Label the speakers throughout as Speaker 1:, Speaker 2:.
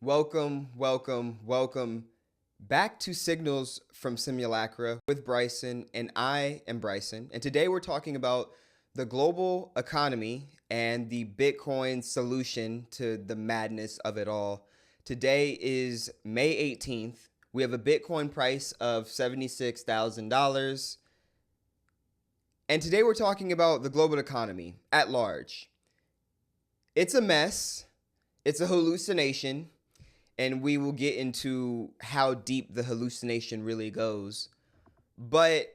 Speaker 1: Welcome back to Signals from Simulacra with Bryceson, and I am Bryceson. And today we're talking about the global economy and the Bitcoin solution to the madness of it all. Today is May 18th. We have a Bitcoin price of $76,000. And today we're talking about the global economy at large. It's a mess. It's a hallucination. And we will get into how deep the hallucination really goes. But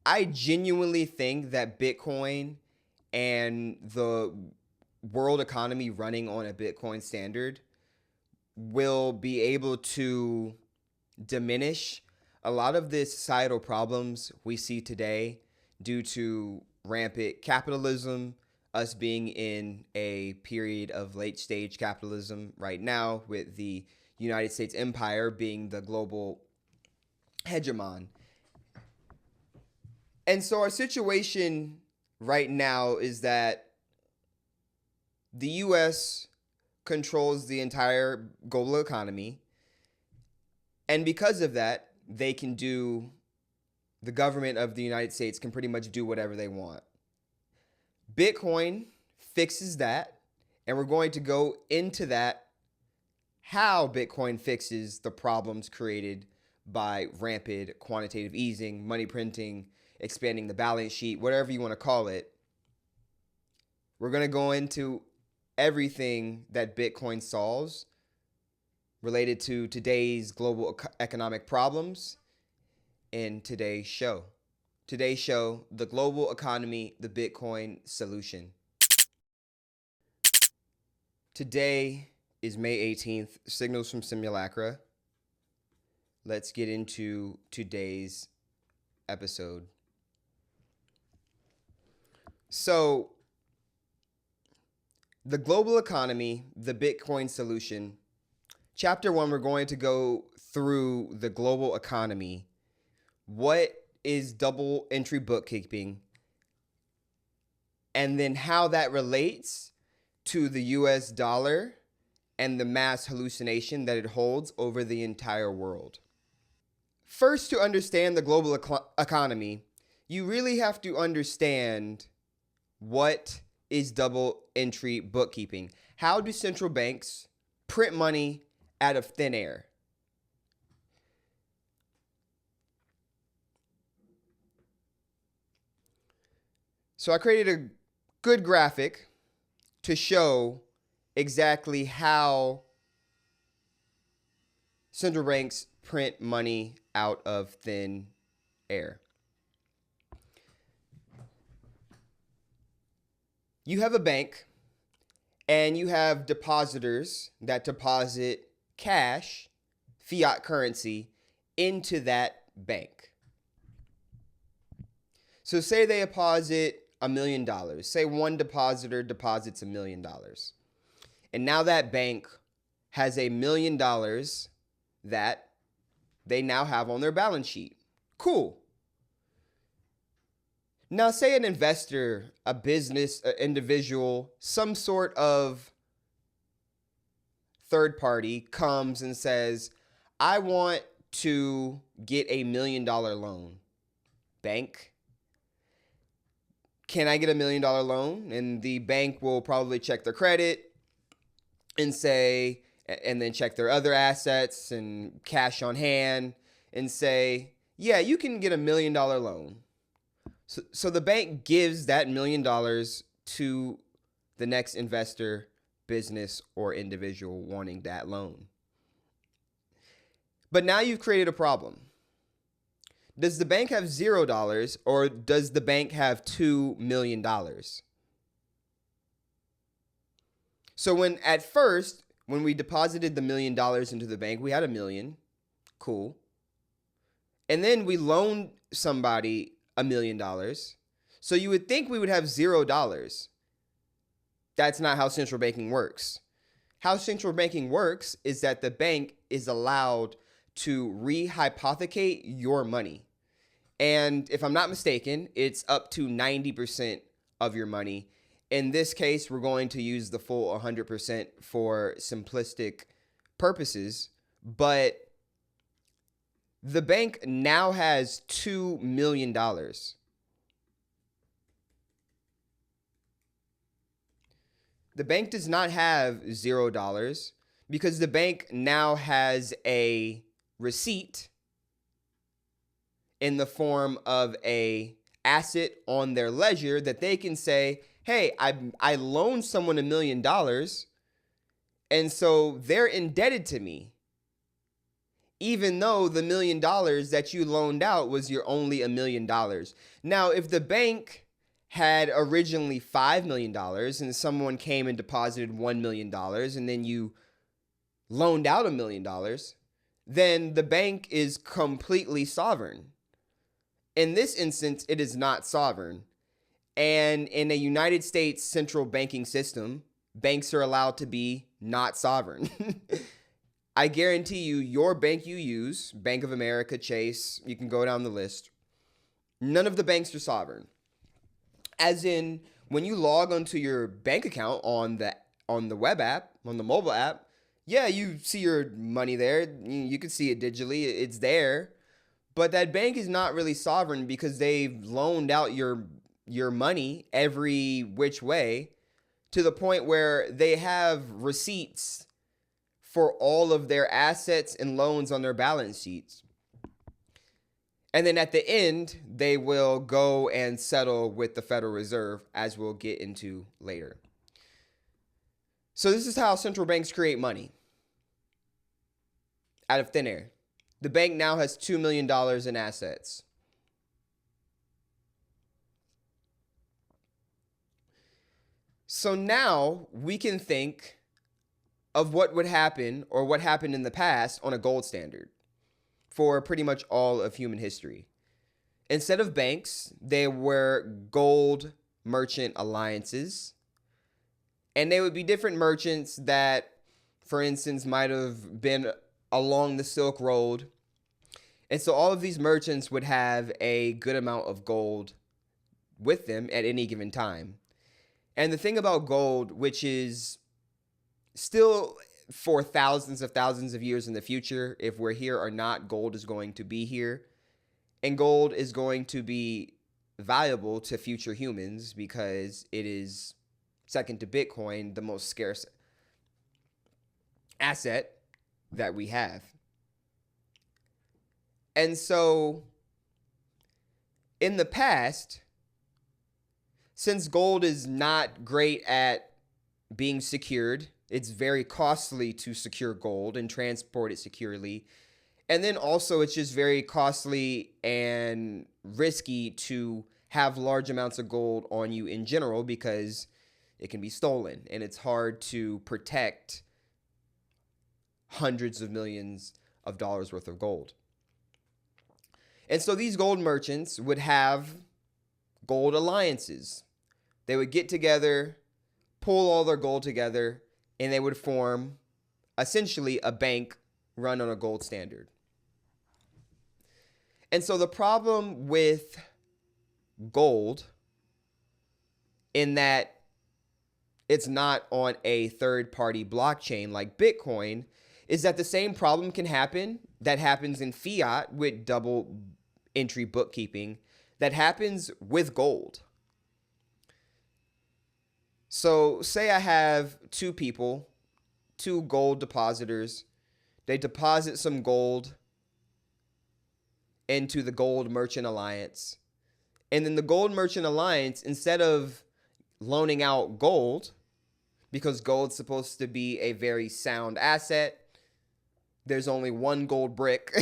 Speaker 1: I genuinely think that Bitcoin and the world economy running on a Bitcoin standard will be able to diminish a lot of the societal problems we see today due to rampant capitalism, us being in a period of late stage capitalism right now, with the United States empire being the global hegemon. And so our situation right now is that the US controls the entire global economy. And because of that, the government of the United States can pretty much do whatever they want. Bitcoin fixes that, and we're going to go into that, how Bitcoin fixes the problems created by rampant quantitative easing, money printing, expanding the balance sheet, whatever you want to call it. We're going to go into everything that Bitcoin solves related to today's global economic problems in today's show. Today's show, the global economy, the Bitcoin solution. Today is May 18th, Signals from Simulacra. Let's get into today's episode. So, the global economy, the Bitcoin solution. Chapter 1, we're going to go through the global economy. What is double entry bookkeeping, and then how that relates to the US dollar and the mass hallucination that it holds over the entire world. First, to understand the global economy, you really have to understand what is double entry bookkeeping. How do central banks print money out of thin air? So I created a good graphic to show exactly how central banks print money out of thin air. You have a bank, and you have depositors that deposit cash, fiat currency, into that bank. So say they deposit $1 million. Say one depositor deposits $1 million. And now that bank has $1 million that they now have on their balance sheet. Cool. Now say an investor, a business, an individual, some sort of third party comes and says, I want to get $1 million loan. Bank, can I get $1 million loan? And the bank will probably check their credit and say, and then check their other assets and cash on hand and say, yeah, you can get $1 million loan. So the bank gives that $1 million to the next investor, business, or individual wanting that loan. But now you've created a problem. Does the bank have $0 or does the bank have $2 million? So when we deposited the $1 million into the bank, we had $1 million. Cool. And then we loaned somebody $1 million. So you would think we would have $0. That's not how central banking works. How central banking works is that the bank is allowed to rehypothecate your money. And if I'm not mistaken, it's up to 90% of your money. In this case, we're going to use the full 100% for simplistic purposes, but the bank now has $2 million. The bank does not have $0 because the bank now has a receipt in the form of a asset on their ledger that they can say, hey, I loaned someone $1 million, and so they're indebted to me, even though the $1 million that you loaned out was your only $1 million. Now, if the bank had originally $5 million and someone came and deposited $1 million and then you loaned out $1 million, then the bank is completely sovereign. In this instance, it is not sovereign. And in a United States central banking system, banks are allowed to be not sovereign. I guarantee you, your bank you use, Bank of America, Chase, you can go down the list, none of the banks are sovereign. As in, when you log onto your bank account on the web app, on the mobile app, yeah, you see your money there. You can see it digitally. It's there. But that bank is not really sovereign because they've loaned out your money every which way to the point where they have receipts for all of their assets and loans on their balance sheets. And then at the end, they will go and settle with the Federal Reserve, as we'll get into later. So this is how central banks create money out of thin air. The bank now has $2 million in assets. So now we can think of what would happen or what happened in the past on a gold standard for pretty much all of human history. Instead of banks, there were gold merchant alliances. And they would be different merchants that, for instance, might have been along the Silk Road. And so all of these merchants would have a good amount of gold with them at any given time. And the thing about gold, which is still for thousands of years in the future, if we're here or not, gold is going to be here. And gold is going to be valuable to future humans because it is, second to Bitcoin, the most scarce asset that we have. And so in the past, since gold is not great at being secured, it's very costly to secure gold and transport it securely. And then also it's just very costly and risky to have large amounts of gold on you in general because it can be stolen and it's hard to protect hundreds of millions of dollars worth of gold. And so these gold merchants would have gold alliances. They would get together, pull all their gold together, and they would form essentially a bank run on a gold standard. And so the problem with gold, in that it's not on a third-party blockchain like Bitcoin, is that the same problem can happen that happens in fiat with double entry bookkeeping that happens with gold. So say I have two people, two gold depositors. They deposit some gold into the Gold Merchant Alliance. And then the Gold Merchant Alliance, instead of loaning out gold, because gold's supposed to be a very sound asset, there's only one gold brick.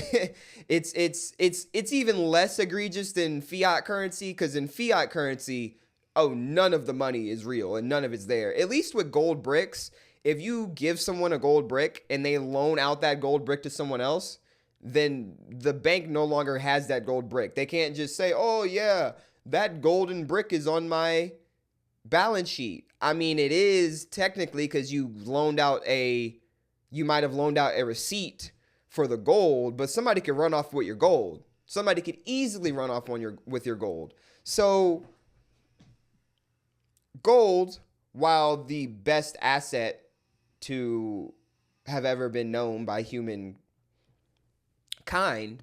Speaker 1: It's even less egregious than fiat currency, because in fiat currency, none of the money is real and none of it's there. At least with gold bricks, if you give someone a gold brick and they loan out that gold brick to someone else, then the bank no longer has that gold brick. They can't just say, oh yeah, that golden brick is on my balance sheet. I mean, it is technically because you might have loaned out a receipt for the gold, but somebody could run off with your gold. Somebody could easily run off with your gold. So gold, while the best asset to have ever been known by humankind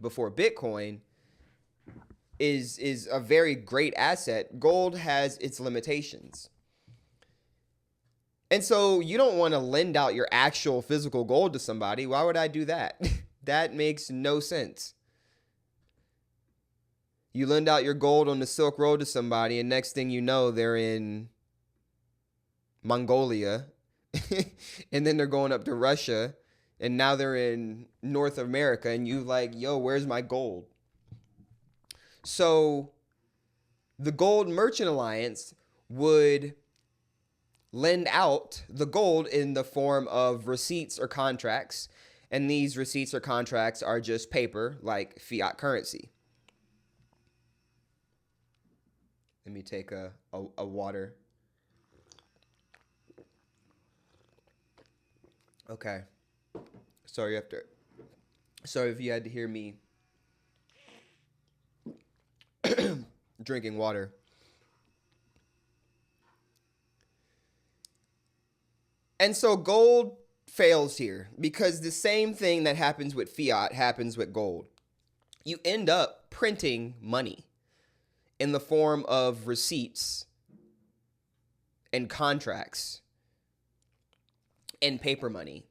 Speaker 1: before Bitcoin is a very great asset. Gold has its limitations. And so you don't want to lend out your actual physical gold to somebody. Why would I do that? That makes no sense. You lend out your gold on the Silk Road to somebody, and next thing you know, they're in Mongolia, and then they're going up to Russia, and now they're in North America, and you like, yo, where's my gold? So the Gold Merchant Alliance would lend out the gold in the form of receipts or contracts, and these receipts or contracts are just paper like fiat currency. Let me take a water. Okay. Sorry if you had to hear me drinking water. And so gold fails here because the same thing that happens with fiat happens with gold. You end up printing money in the form of receipts and contracts and paper money.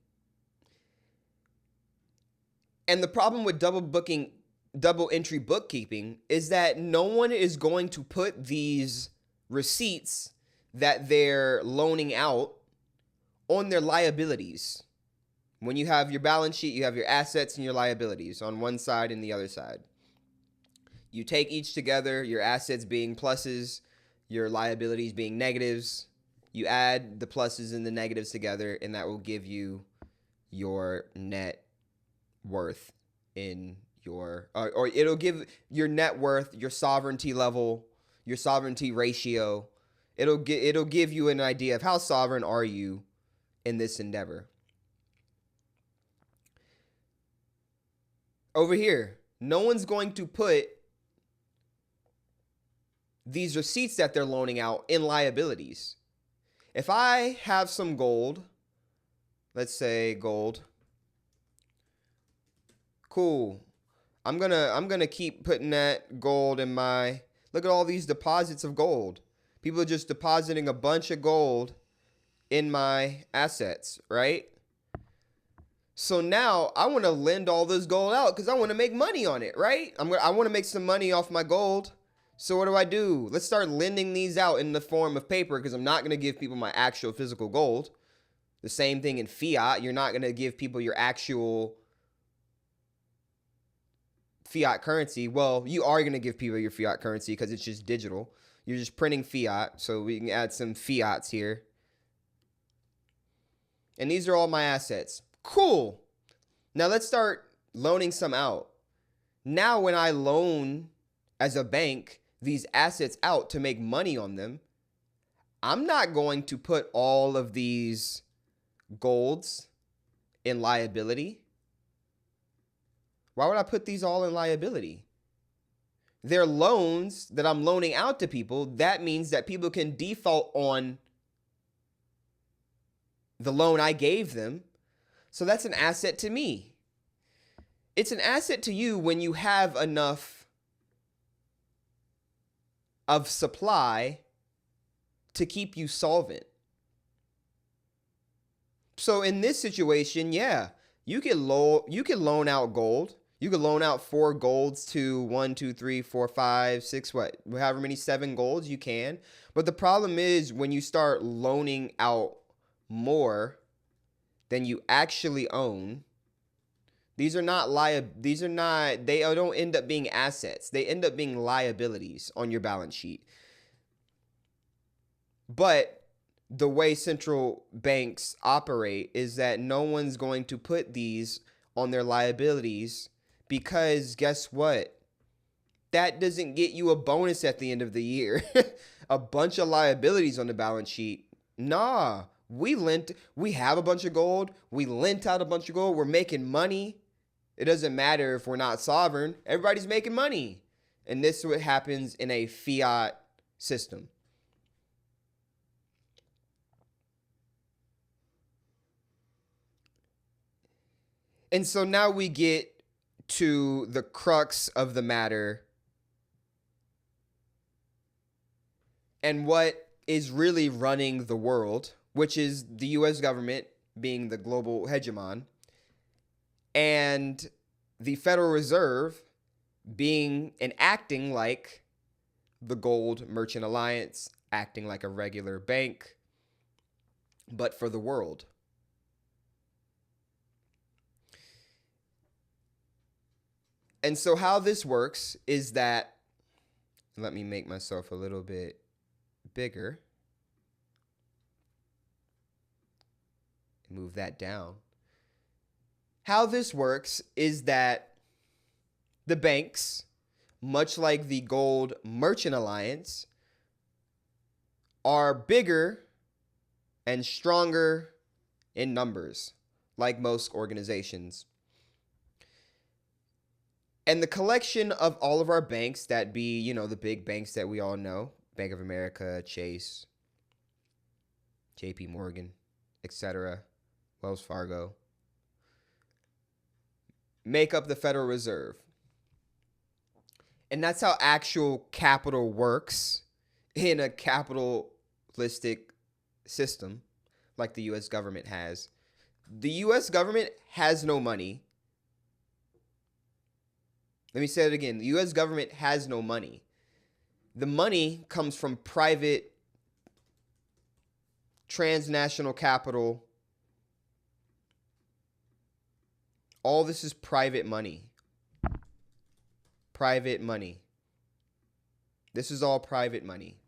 Speaker 1: And the problem with double entry bookkeeping is that no one is going to put these receipts that they're loaning out on their liabilities. When you have your balance sheet, you have your assets and your liabilities on one side and the other side. You take each together, your assets being pluses, your liabilities being negatives. You add the pluses and the negatives together, and that will give you your net worth in your, or it'll give your net worth, your sovereignty level, your sovereignty ratio. It'll give you an idea of how sovereign are you in this endeavor. Over here, no one's going to put these receipts that they're loaning out in liabilities. If I have some gold, let's say gold, cool. I'm gonna keep putting that gold in my, look at all these deposits of gold. People are just depositing a bunch of gold in my assets, right? So now I want to lend all this gold out because I want to make money on it, right? I want to make some money off my gold. So what do? Let's start lending these out in the form of paper because I'm not going to give people my actual physical gold. The same thing in fiat. You're not going to give people your actual fiat currency. Well, you are going to give people your fiat currency because it's just digital. You're just printing fiat. So we can add some fiats here. And these are all my assets. Cool. Now let's start loaning some out. Now when I loan as a bank these assets out to make money on them, I'm not going to put all of these golds in liability. Why would I put these all in liability? They're loans that I'm loaning out to people. That means that people can default on the loan I gave them. So that's an asset to me. It's an asset to you when you have enough of supply to keep you solvent. So in this situation, yeah, you can loan out gold. You can loan out 4 golds to 1, 2, 3, 4, 5, 6, however many 7 golds you can. But the problem is when you start loaning out more than you actually own, they don't end up being assets. They end up being liabilities on your balance sheet. But the way central banks operate is that no one's going to put these on their liabilities because guess what? That doesn't get you a bonus at the end of the year. A bunch of liabilities on the balance sheet. Nah, we have a bunch of gold. We lent out a bunch of gold. We're making money. It doesn't matter if we're not sovereign. Everybody's making money. And this is what happens in a fiat system. And so now we get to the crux of the matter and what is really running the world, which is the US government being the global hegemon and the Federal Reserve being and acting like the Gold Merchant Alliance, acting like a regular bank, but for the world. And so how this works is that, let me make myself a little bit bigger. Move that down. How this works is that the banks, much like the Gold Merchant Alliance, are bigger and stronger in numbers, like most organizations. And the collection of all of our banks, that be, the big banks that we all know, Bank of America, Chase, JP Morgan, etc., Wells Fargo, make up the Federal Reserve. And that's how actual capital works in a capitalistic system like the US government has. The US government has no money. Let me say it again. The US government has no money. The money comes from private transnational capital. All this is private money. Private money. This is all private money.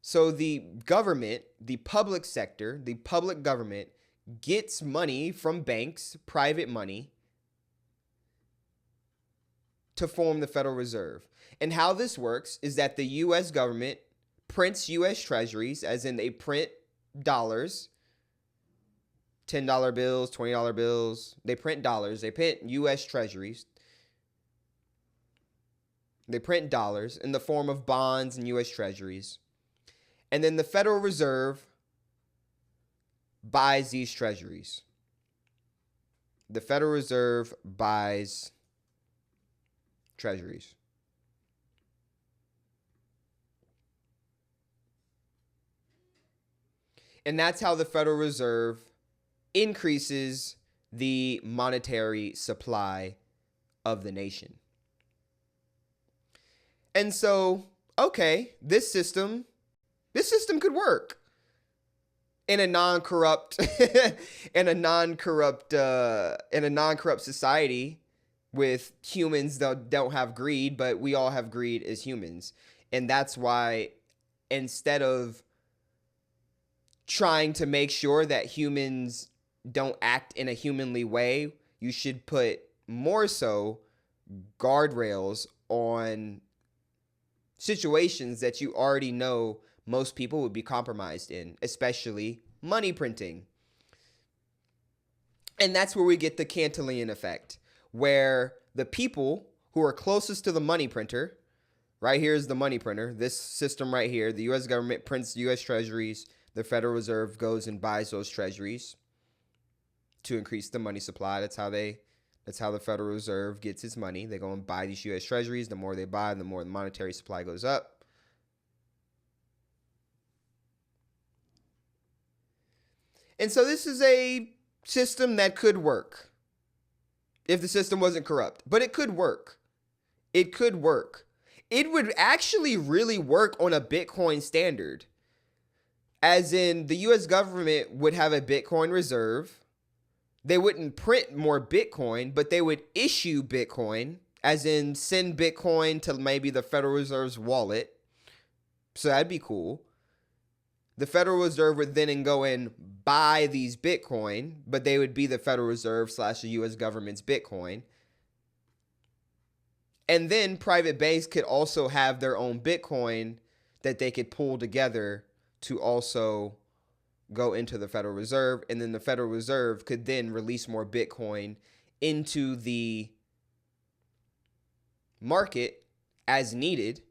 Speaker 1: So the government, the public sector, the public government gets money from banks, private money, to form the Federal Reserve. And how this works is that the US government prints US treasuries, as in they print dollars, $10 bills, $20 bills. They print dollars. They print US treasuries. They print dollars in the form of bonds and US treasuries. And then the Federal Reserve buys these treasuries. The Federal Reserve buys treasuries. And that's how the Federal Reserve increases the monetary supply of the nation. And so, okay, this system could work in a non-corrupt society with humans that don't have greed, but we all have greed as humans. And that's why, instead of trying to make sure that humans don't act in a humanly way, you should put more so guardrails on situations that you already know most people would be compromised in, especially money printing. And that's where we get the Cantillon effect, where the people who are closest to the money printer, right here is the money printer, this system right here, the US government prints US treasuries, the Federal Reserve goes and buys those treasuries to increase the money supply. That's how the Federal Reserve gets its money. They go and buy these US treasuries. The more they buy, the more the monetary supply goes up. And so this is a system that could work if the system wasn't corrupt. But it could work. It could work. It would actually really work on a Bitcoin standard. As in, the US government would have a Bitcoin reserve. They wouldn't print more Bitcoin, but they would issue Bitcoin, as in send Bitcoin to maybe the Federal Reserve's wallet. So that'd be cool. The Federal Reserve would then go and buy these Bitcoin, but they would be the Federal Reserve / the US government's Bitcoin. And then private banks could also have their own Bitcoin that they could pull together to also go into the Federal Reserve. And then the Federal Reserve could then release more Bitcoin into the market as needed.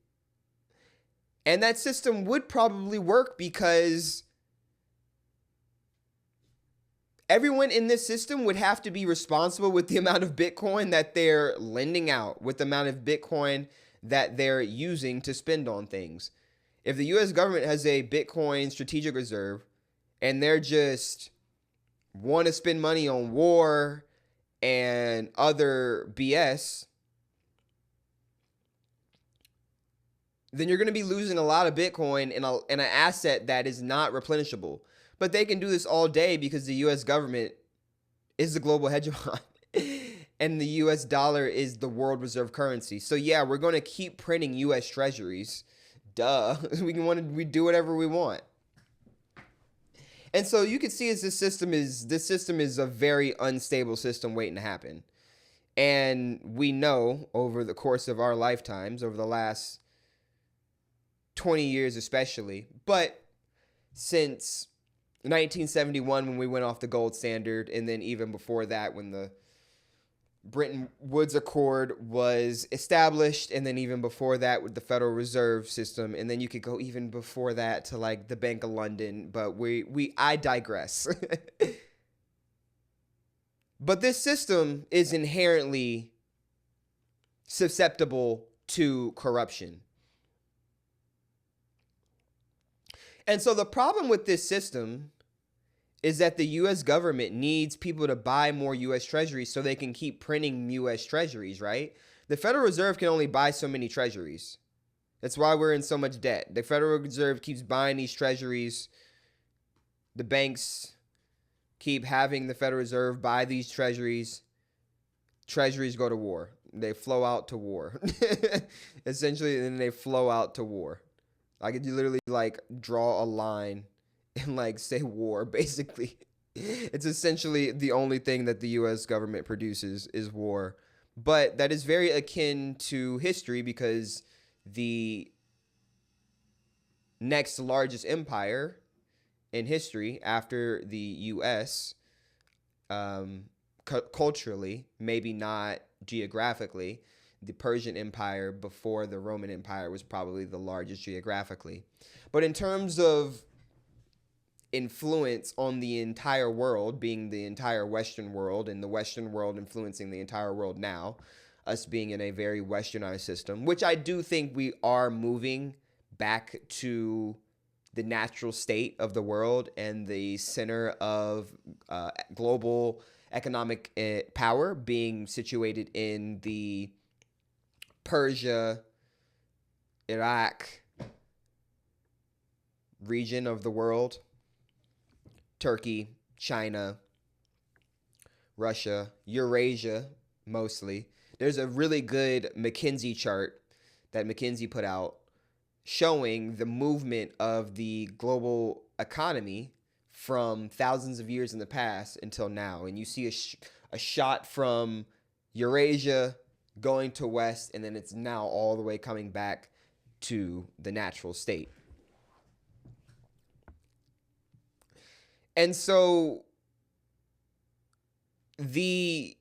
Speaker 1: And that system would probably work because everyone in this system would have to be responsible with the amount of Bitcoin that they're lending out, with the amount of Bitcoin that they're using to spend on things. If the US government has a Bitcoin strategic reserve and they're just want to spend money on war and other BS, then you're going to be losing a lot of Bitcoin in an asset that is not replenishable. But they can do this all day because the US government is the global hegemon and the US dollar is the world reserve currency. So yeah, we're going to keep printing US treasuries. Duh. We do whatever we want. And so you can see as this system is a very unstable system waiting to happen. And we know over the course of our lifetimes, over the last 20 years especially, but since 1971 when we went off the gold standard, and then even before that when the Bretton Woods Accord was established, and then even before that with the Federal Reserve System, and then you could go even before that to like the Bank of London, but I digress. But this system is inherently susceptible to corruption. And so the problem with this system is that the U.S. government needs people to buy more U.S. treasuries so they can keep printing U.S. treasuries, right? The Federal Reserve can only buy so many treasuries. That's why we're in so much debt. The Federal Reserve keeps buying these treasuries. The banks keep having the Federal Reserve buy these treasuries. Treasuries go to war. They flow out to war. Essentially, and then they flow out to war. I could literally like draw a line and like say war, basically. It's essentially the only thing that the U.S. government produces is war. But that is very akin to history because the next largest empire in history after the U.S., culturally, maybe not geographically, the Persian Empire before the Roman Empire was probably the largest geographically. But in terms of influence on the entire world, being the entire Western world, and the Western world influencing the entire world now, us being in a very westernized system, which I do think we are moving back to the natural state of the world and the center of global economic power being situated in the Persia, Iraq region of the world. Turkey, China, Russia, Eurasia, mostly. There's a really good McKinsey chart that McKinsey put out showing the movement of the global economy from thousands of years in the past until now. And you see a shot from Eurasia going to west, and then it's now all the way coming back to the natural state. And so the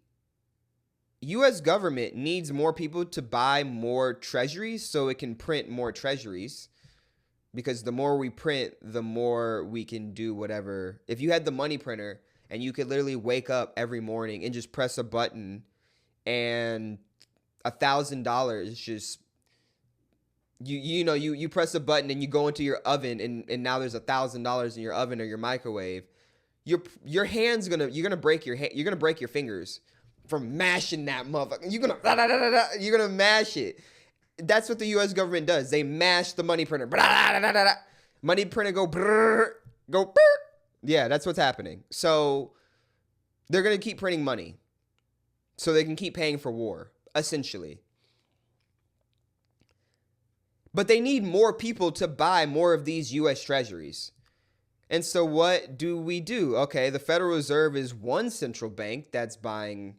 Speaker 1: U.S. government needs more people to buy more treasuries so it can print more treasuries, because the more we print, the more we can do whatever. If you had the money printer and you could literally wake up every morning and just press a button and $1,000 just you press a button and you go into your oven and now there's $1,000 in your oven or your microwave. Your hand's you're gonna break your fingers from mashing that motherfucker. You're gonna mash it. That's what the U.S. government does. They mash the money printer. Money printer go brrr. Yeah, that's what's happening. So they're gonna keep printing money so they can keep paying for war, essentially. But they need more people to buy more of these U.S. treasuries. And so what do we do? Okay, the Federal Reserve is one central bank that's buying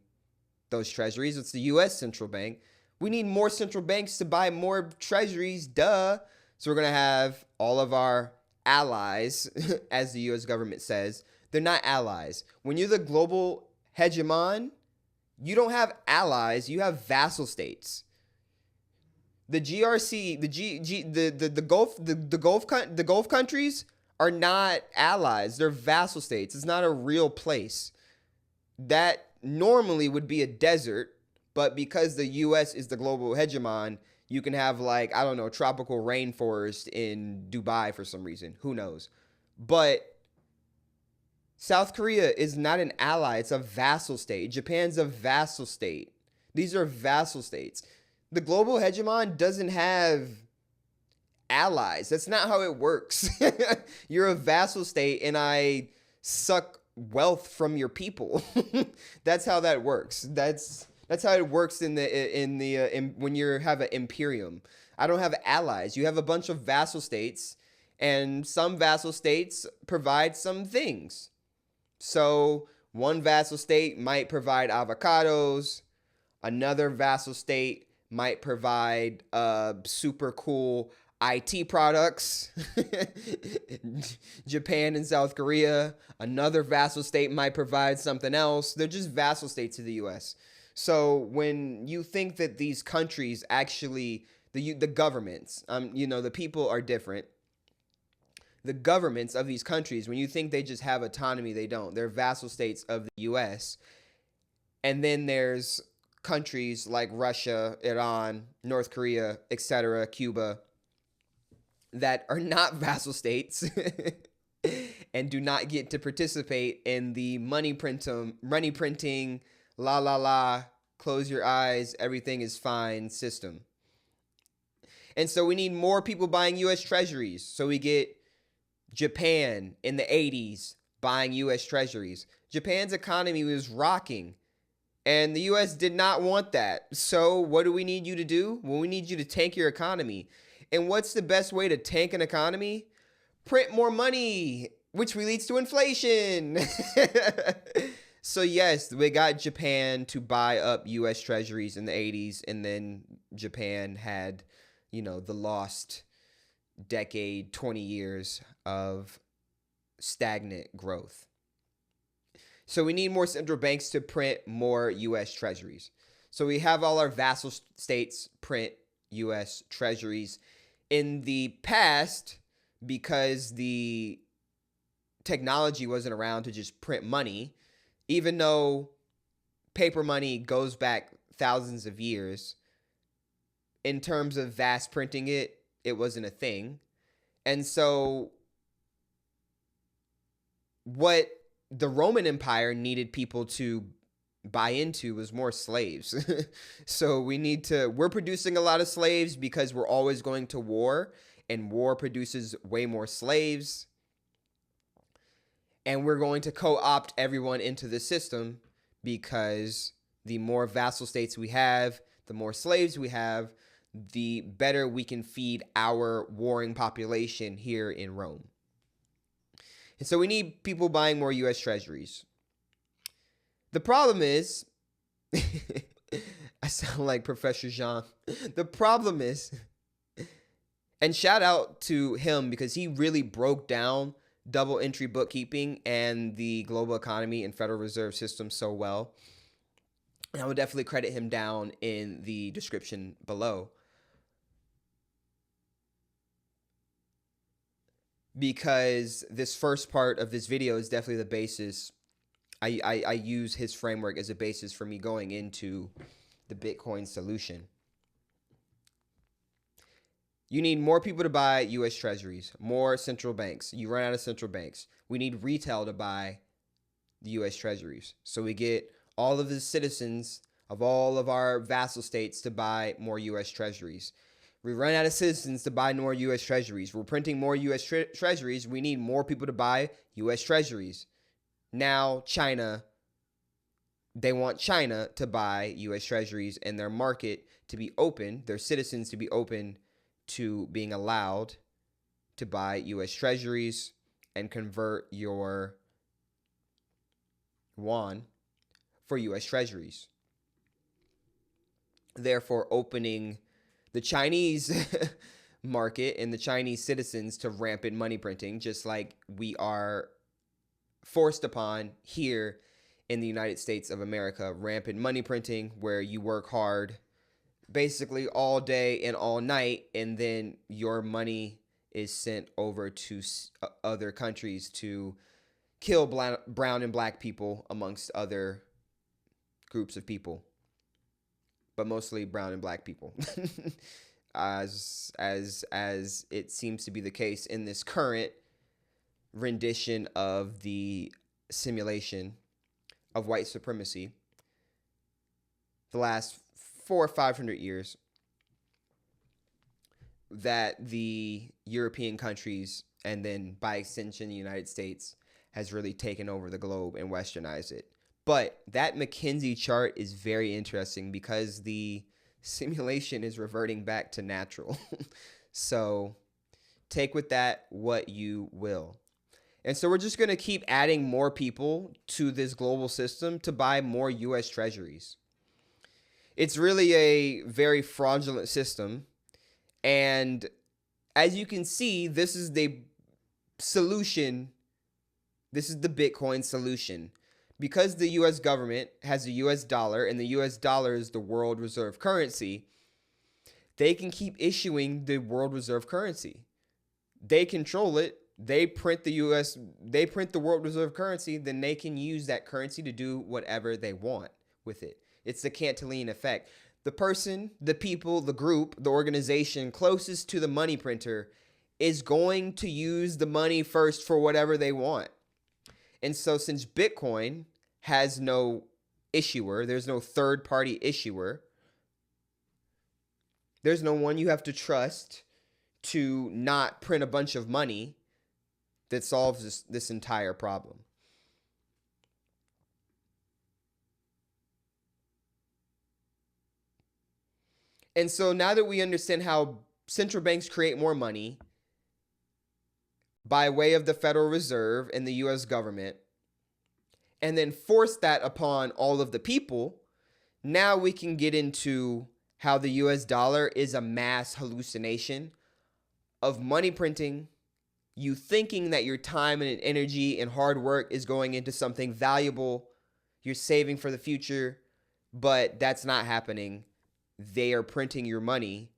Speaker 1: those treasuries. It's the U.S. central bank. We need more central banks to buy more treasuries, duh. So we're going to have all of our allies, as the U.S. government says. They're not allies. When you're the global hegemon, you don't have allies, you have vassal states. The GRC, the Gulf countries are not allies. They're vassal states. It's not a real place. That normally would be a desert, but because the US is the global hegemon, you can have, like, I don't know, tropical rainforest in Dubai for some reason. Who knows? But South Korea is not an ally. It's a vassal state. Japan's a vassal state. These are vassal states. The global hegemon doesn't have allies. That's not how it works. You're a vassal state and I suck wealth from your people. That's how that works. That's how it works in when you have an imperium. I don't have allies. You have a bunch of vassal states, and some vassal states provide some things. So one vassal state might provide avocados. Another vassal state might provide super cool IT products. Japan and South Korea. Another vassal state might provide something else. They're just vassal states of the US. So when you think that these countries actually, the governments, the people are different. The governments of these countries, when you think they just have autonomy, they don't. They're vassal states of the US. And then there's countries like Russia, Iran, North Korea, etc., Cuba, that are not vassal states and do not get to participate in the money printing, la la la, close your eyes, everything is fine system. And so we need more people buying US treasuries. So we get Japan in the 80s buying US treasuries. Japan's economy was rocking, and the US did not want that. So what do we need you to do? Well, we need you to tank your economy. And what's the best way to tank an economy? Print more money, which leads to inflation. So yes, we got Japan to buy up US treasuries in the 80s, and then Japan had, the lost decade, 20 years of stagnant growth. So we need more central banks to print more US treasuries. So we have all our vassal states print US treasuries. In the past, because the technology wasn't around to just print money, even though paper money goes back thousands of years, in terms of vast printing it wasn't a thing. And so what the Roman Empire needed people to buy into was more slaves. So we're producing a lot of slaves because we're always going to war, and war produces way more slaves. And we're going to co-opt everyone into the system because the more vassal states we have, the more slaves we have, the better we can feed our warring population here in Rome. And so we need people buying more US treasuries. The problem is, I sound like Professor Jean. The problem is, and shout out to him because he really broke down double entry bookkeeping and the global economy and Federal Reserve system so well. And I would definitely credit him down in the description below. Because this first part of this video is definitely the basis. I use his framework as a basis for me going into the Bitcoin solution. You need more people to buy US treasuries, more central banks. You run out of central banks. We need retail to buy the US treasuries. So we get all of the citizens of all of our vassal states to buy more US treasuries. We run out of citizens to buy more US treasuries. We're printing more US treasuries. We need more people to buy US treasuries. Now, China, they want China to buy US treasuries and their market to be open, their citizens to be open to being allowed to buy US treasuries and convert your yuan for US treasuries. Therefore, opening the Chinese market and the Chinese citizens to rampant money printing, just like we are forced upon here in the United States of America. Rampant money printing where you work hard basically all day and all night, and then your money is sent over to other countries to kill brown and black people amongst other groups of people, but mostly brown and black people, as it seems to be the case in this current rendition of the simulation of white supremacy the last 400 or 500 years that the European countries, and then by extension the United States, has really taken over the globe and westernized it. But that McKinsey chart is very interesting because the simulation is reverting back to natural. So take with that what you will. And so we're just going to keep adding more people to this global system to buy more U.S. treasuries. It's really a very fraudulent system. And as you can see, this is the solution. This is the Bitcoin solution. Because the U.S. government has a U.S. dollar and the U.S. dollar is the world reserve currency, they can keep issuing the world reserve currency. They control it. They print the world reserve currency, then they can use that currency to do whatever they want with it. It's the Cantillon effect. The person, the people, the group, the organization closest to the money printer is going to use the money first for whatever they want. And so since Bitcoin has no issuer, there's no third-party issuer, there's no one you have to trust to not print a bunch of money that solves this entire problem. And so now that we understand how central banks create more money by way of the Federal Reserve and the U.S. government, and then force that upon all of the people, now we can get into how the U.S. dollar is a mass hallucination of money printing, you thinking that your time and energy and hard work is going into something valuable, you're saving for the future, but that's not happening. They are printing your money.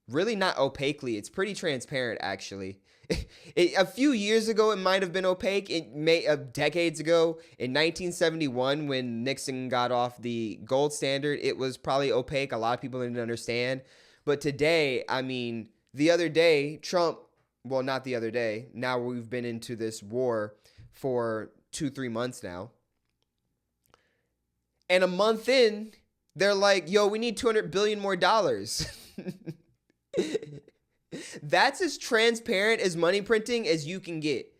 Speaker 1: Really not opaquely. It's pretty transparent, actually. A few years ago, it might have been opaque. Decades ago, in 1971, when Nixon got off the gold standard, it was probably opaque. A lot of people didn't understand. But today, I mean, the other day, Trump, well, not the other day. Now we've been into this war for 2-3 months now. And a month in, they're like, yo, we need $200 billion more dollars. That's as transparent as money printing as you can get.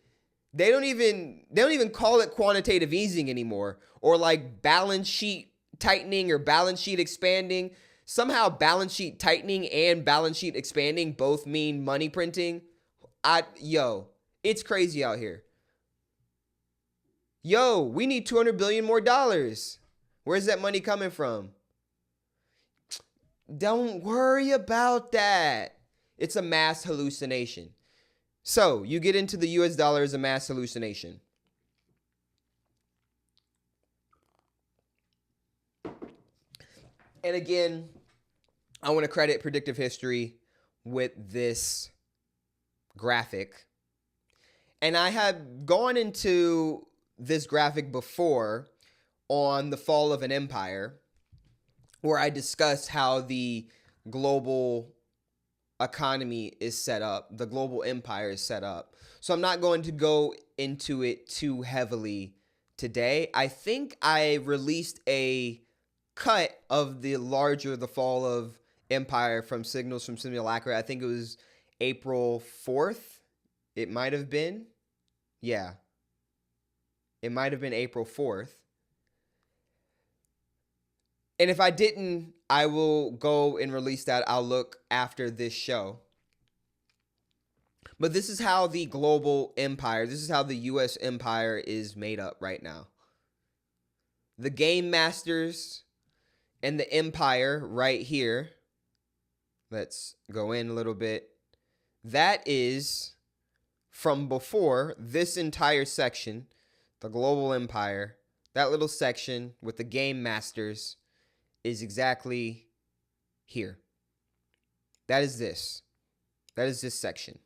Speaker 1: They don't even call it quantitative easing anymore, or like balance sheet tightening or balance sheet expanding. Somehow balance sheet tightening and balance sheet expanding both mean money printing. It's crazy out here. Yo, we need $200 billion more dollars. Where's that money coming from? Don't worry about that. It's a mass hallucination. So you get into the US dollar as a mass hallucination. And again, I want to credit predictive history with this graphic. And I have gone into this graphic before on the fall of an empire, where I discuss how the global economy is set up, the global empire is set up. So I'm not going to go into it too heavily today. I think I released a cut of the fall of empire from Signals from Simulacra. I think it was April 4th. It might have been. Yeah. It might have been April 4th. And if I didn't, I will go and release that. I'll look after this show. But this is how the global empire, this is how the U.S. empire is made up right now. The game masters and the empire right here. Let's go in a little bit. That is from before this entire section, the global empire, that little section with the game masters is exactly here. That is this. That is this section.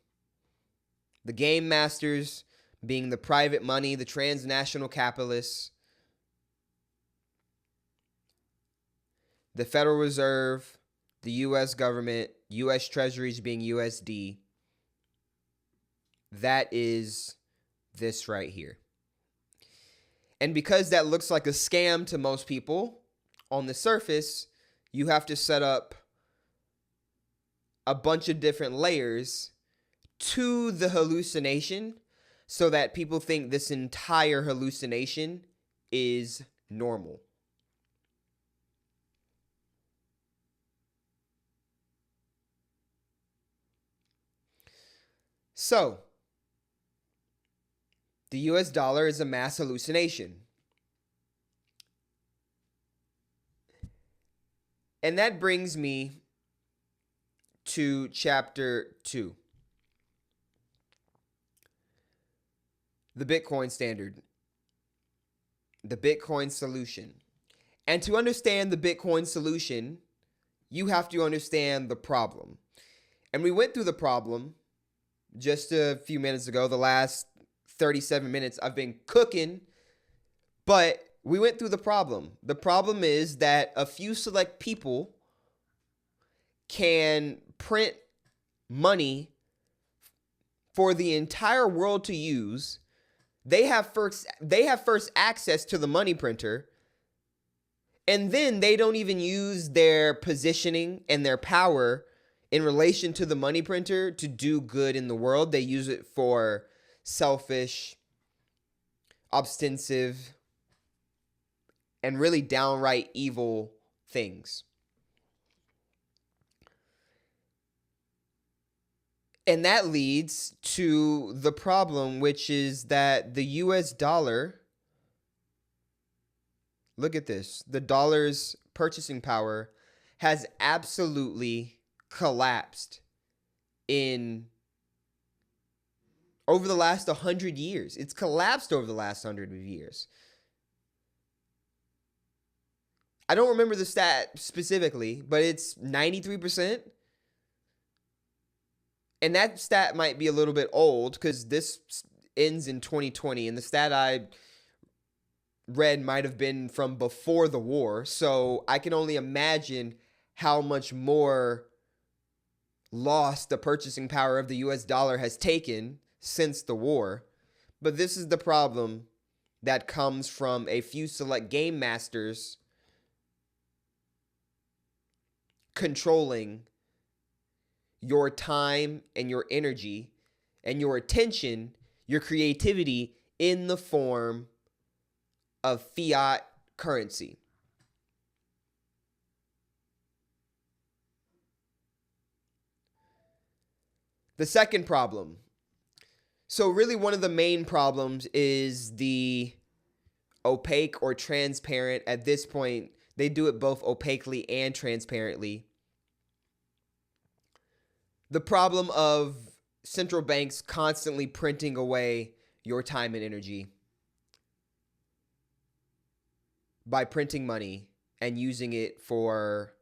Speaker 1: The game masters being the private money, the transnational capitalists, the Federal Reserve, the U.S. government, U.S. Treasuries being USD. That is this right here. And because that looks like a scam to most people on the surface, you have to set up a bunch of different layers to the hallucination so that people think this entire hallucination is normal. So, the US dollar is a mass hallucination. And that brings me to chapter 2. The Bitcoin standard. The Bitcoin solution. And to understand the Bitcoin solution, you have to understand the problem. And we went through the problem just a few minutes ago. The last 37 minutes I've been cooking, but we went through the problem. The problem is that a few select people can print money for the entire world to use. They have first access to the money printer, and then they don't even use their positioning and their power in relation to the money printer to do good in the world. They use it for selfish, ostensive, and really downright evil things. And that leads to the problem, which is that the US dollar, look at this, the dollar's purchasing power has absolutely collapsed over the last 100 years. It's collapsed over the last 100 years. I don't remember the stat specifically, but it's 93%. And that stat might be a little bit old because this ends in 2020. And the stat I read might have been from before the war. So I can only imagine how much more loss the purchasing power of the US dollar has taken since the war. But this is the problem that comes from a few select game masters controlling your time and your energy and your attention, your creativity in the form of fiat currency. The second problem. So really one of the main problems is the opaque or transparent. At this point, they do it both opaquely and transparently. The problem of central banks constantly printing away your time and energy by printing money and using it for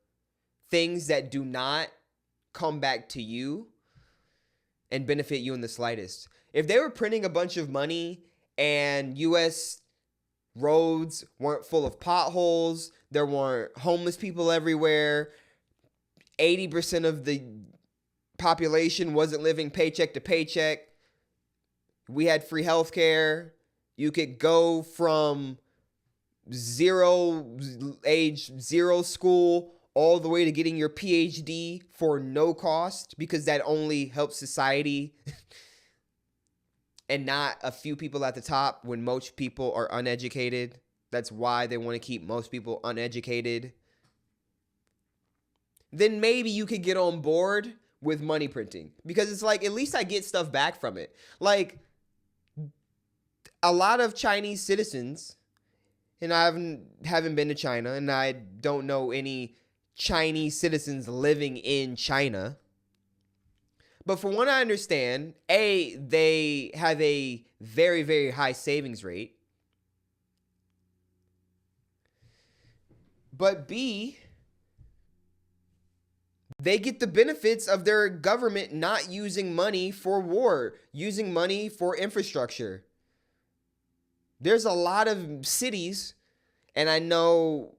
Speaker 1: things that do not come back to you and benefit you in the slightest. If they were printing a bunch of money and US roads weren't full of potholes, there weren't homeless people everywhere, 80% of the population wasn't living paycheck to paycheck, we had free healthcare, you could go from age zero school all the way to getting your PhD for no cost, because that only helps society and not a few people at the top when most people are uneducated. That's why they want to keep most people uneducated. Then maybe you could get on board with money printing, because it's like, at least I get stuff back from it. Like, a lot of Chinese citizens, and I haven't been to China, and I don't know any Chinese citizens living in China. But from what I understand, A, they have a very, very high savings rate. But B, They get the benefits of their government not using money for war, using money for infrastructure. There's a lot of cities, and I know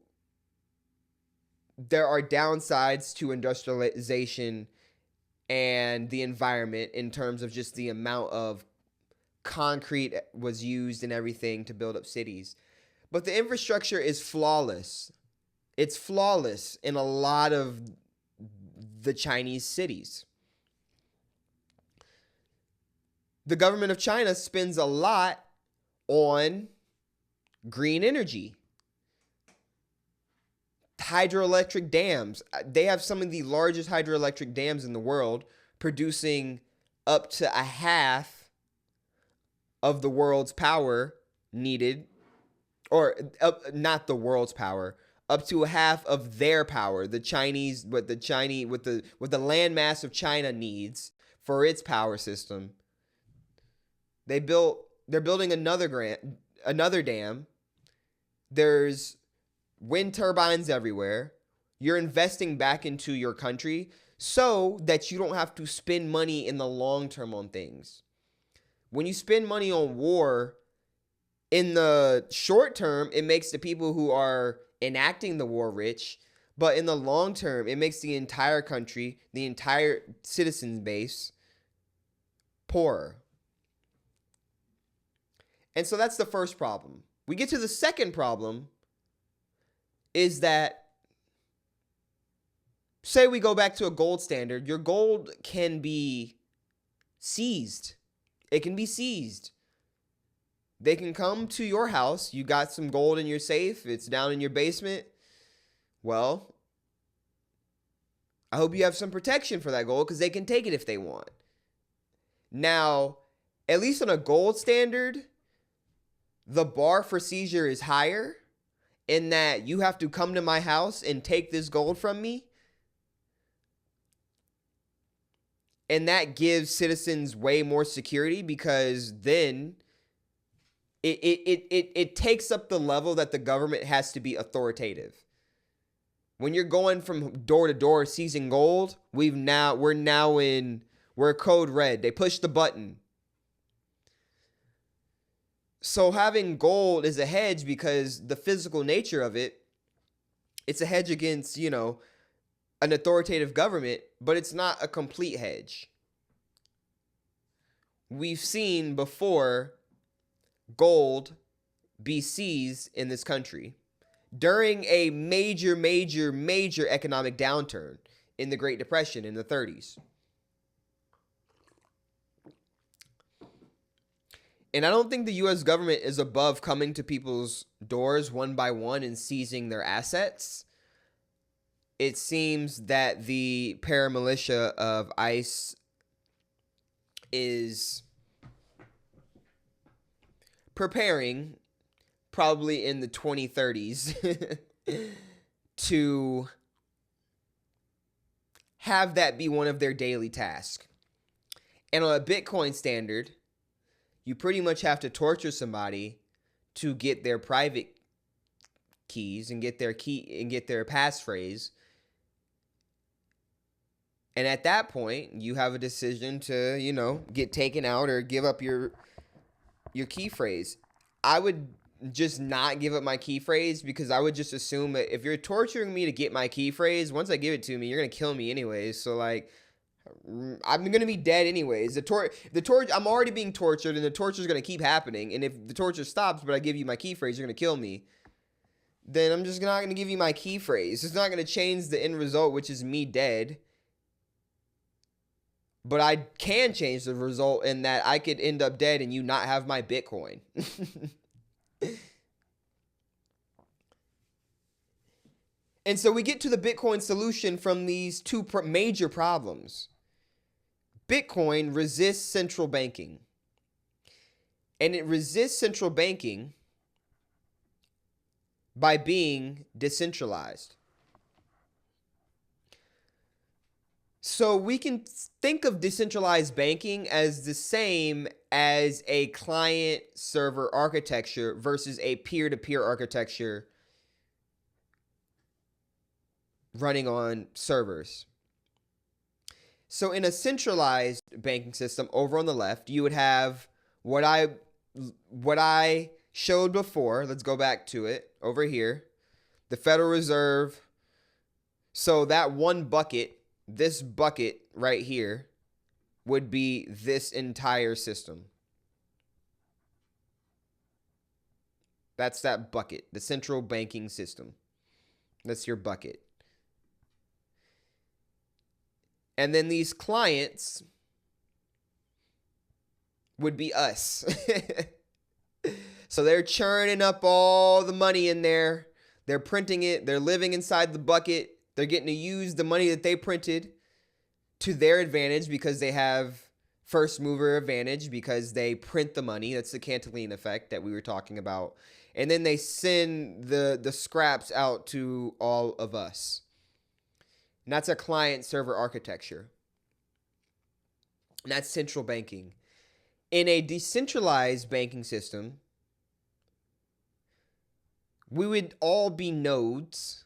Speaker 1: there are downsides to industrialization and the environment in terms of just the amount of concrete was used and everything to build up cities. But the infrastructure is flawless. It's flawless in a lot of the Chinese cities. The government of China spends a lot on green energy. Hydroelectric dams. They have some of the largest hydroelectric dams in the world, producing up to a half of the world's power needed, or not the world's power, up to a half of their power. The Chinese, what the landmass of China needs for its power system. They're building another dam. There's wind turbines everywhere. You're investing back into your country so that you don't have to spend money in the long term on things. When you spend money on war, in the short term, it makes the people who are enacting the war rich, but in the long term, it makes the entire country, the entire citizen base, poorer. And so that's the first problem. We get to the second problem, is that, say we go back to a gold standard, your gold can be seized. It can be seized. They can come to your house. You got some gold in your safe. It's down in your basement. Well, I hope you have some protection for that gold, because they can take it if they want. Now, at least on a gold standard, the bar for seizure is higher, in that you have to come to my house and take this gold from me. And that gives citizens way more security, because then it takes up the level that the government has to be authoritative. When you're going from door to door seizing gold, we're code red. They push the button. So having gold is a hedge, because the physical nature of it, it's a hedge against, an authoritative government, but it's not a complete hedge. We've seen before gold be seized in this country during a major economic downturn in the Great Depression in the 30s. And I don't think the U.S. government is above coming to people's doors one by one and seizing their assets. It seems that the paramilitia of ICE is preparing, probably in the 2030s, to have that be one of their daily tasks. And on a Bitcoin standard, you pretty much have to torture somebody to get their private keys and get their passphrase. And at that point, you have a decision to, get taken out or give up your key phrase. I would just not give up my key phrase, because I would just assume that if you're torturing me to get my key phrase, once I give it to me, you're going to kill me anyways. So I'm going to be dead anyways. I'm already being tortured, and the torture is going to keep happening. And if the torture stops, but I give you my key phrase, you're going to kill me. Then I'm just not going to give you my key phrase. It's not going to change the end result, which is me dead. But I can change the result in that I could end up dead and you not have my Bitcoin. And so we get to the Bitcoin solution from these two major problems. Bitcoin resists central banking. And it resists central banking by being decentralized. So we can think of decentralized banking as the same as a client-server architecture versus a peer-to-peer architecture running on servers. So in a centralized banking system over on the left, you would have what I showed before. Let's go back to it over here. The Federal Reserve. So that one bucket, this bucket right here, would be this entire system. That's that bucket, the central banking system. That's your bucket. And then these clients would be us. So they're churning up all the money in there. They're printing it. They're living inside the bucket. They're getting to use the money that they printed to their advantage because they have first mover advantage because they print the money. That's the Cantillon effect that we were talking about. And then they send the scraps out to all of us. And that's a client-server architecture. And that's central banking. In a decentralized banking system, we would all be nodes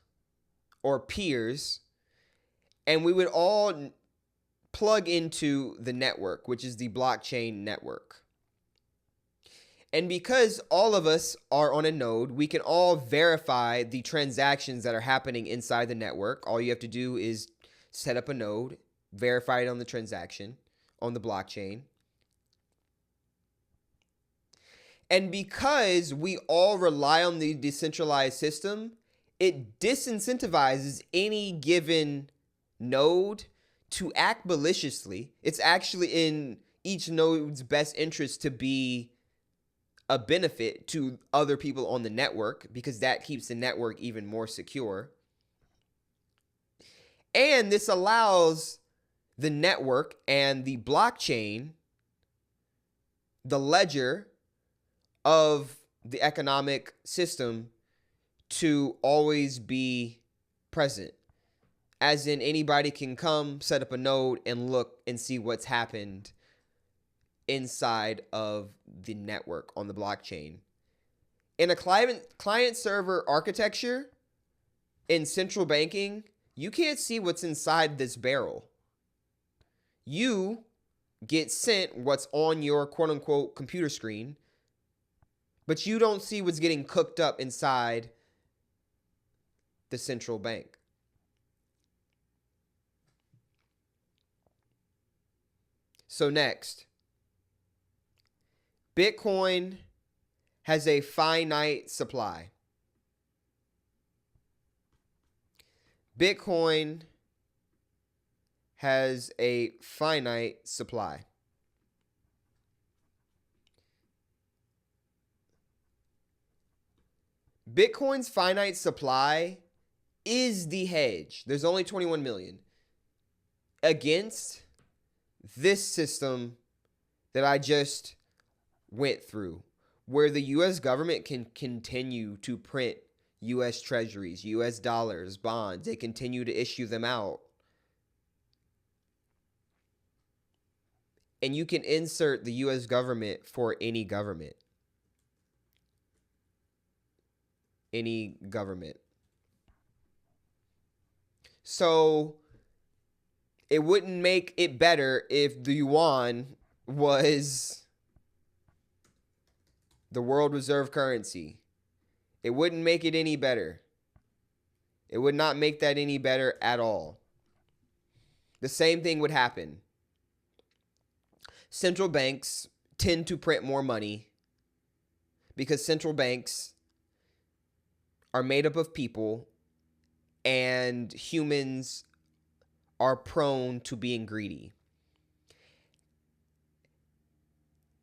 Speaker 1: or peers, and we would all plug into the network, which is the blockchain network. And because all of us are on a node, we can all verify the transactions that are happening inside the network. All you have to do is set up a node, verify it on the transaction, on the blockchain. And because we all rely on the decentralized system, it disincentivizes any given node to act maliciously. It's actually in each node's best interest to be a benefit to other people on the network because that keeps the network even more secure. And this allows the network and the blockchain, the ledger of the economic system, to always be present. As in, anybody can come, set up a node, and look and see what's happened inside of the network on the blockchain. In a client-server architecture, in central banking, you can't see what's inside this barrel. You get sent what's on your quote-unquote computer screen, but you don't see what's getting cooked up inside the central bank. So next, Bitcoin has a finite supply. Bitcoin has a finite supply. Bitcoin's finite supply is the hedge. There's only 21 million against this system that I just went through, where the U.S. government can continue to print U.S. treasuries, U.S. dollars, bonds. They continue to issue them out. And you can insert the U.S. government for any government. Any government. So it wouldn't make it better if the yuan was the world reserve currency. It wouldn't make it any better. It would not make that any better at all. The same thing would happen. Central banks tend to print more money because central banks are made up of people, and humans are prone to being greedy.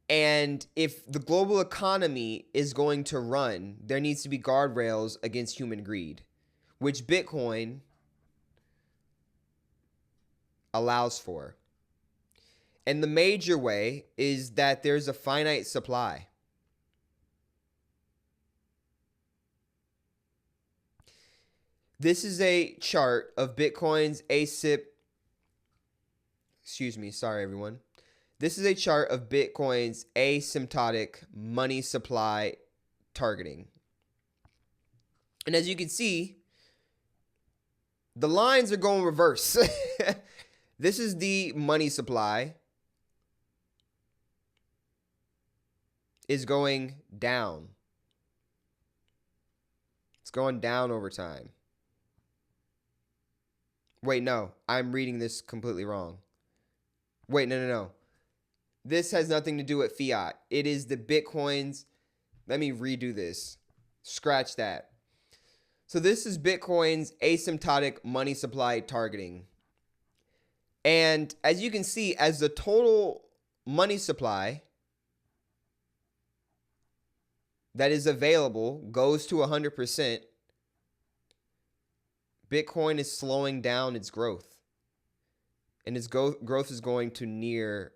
Speaker 1: And if the global economy is going to run, there needs to be guardrails against human greed, which Bitcoin allows for. And the major way is that there's a finite supply. This is a chart of Bitcoin's sorry everyone. This is a chart of Bitcoin's asymptotic money supply targeting. And as you can see, the lines are going reverse. This is the money supply is going down. It's going down over time. Wait, no, I'm reading this completely wrong. Wait, no. This has nothing to do with fiat. It is the Bitcoins. Let me redo this. Scratch that. So this is Bitcoin's asymptotic money supply targeting. And as you can see, as the total money supply that is available goes to 100%, Bitcoin is slowing down its growth. And its growth is going to near...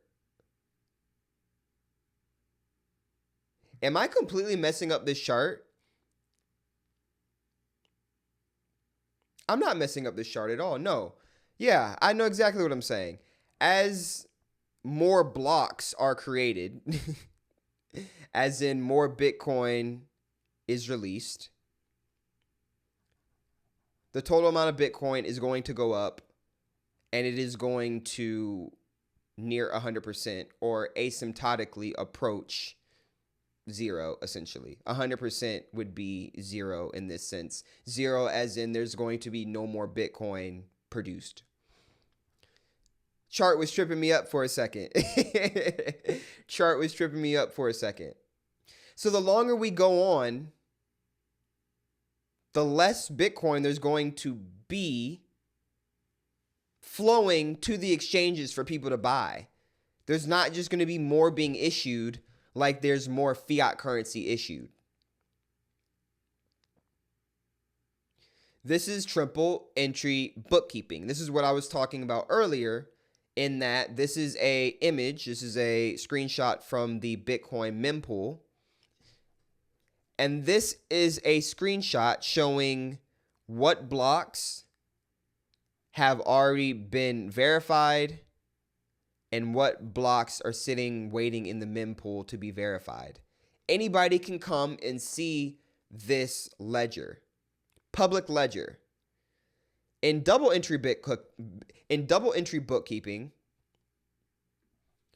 Speaker 1: Am I completely messing up this chart? I'm not messing up this chart at all. No. Yeah, I know exactly what I'm saying. As more blocks are created, as in more Bitcoin is released, the total amount of Bitcoin is going to go up, and it is going to near 100% or asymptotically approach zero, essentially. 100% would be zero in this sense. Zero as in there's going to be no more Bitcoin produced. Chart was tripping me up for a second. So the longer we go on, the less Bitcoin there's going to be flowing to the exchanges for people to buy. There's not just going to be more being issued like there's more fiat currency issued. This is triple entry bookkeeping. This is what I was talking about earlier, in that this is a image. This is a screenshot from the Bitcoin mempool. And this is a screenshot showing what blocks have already been verified and what blocks are sitting waiting in the mempool to be verified. Anybody can come and see this ledger, public ledger. In double entry bookkeeping,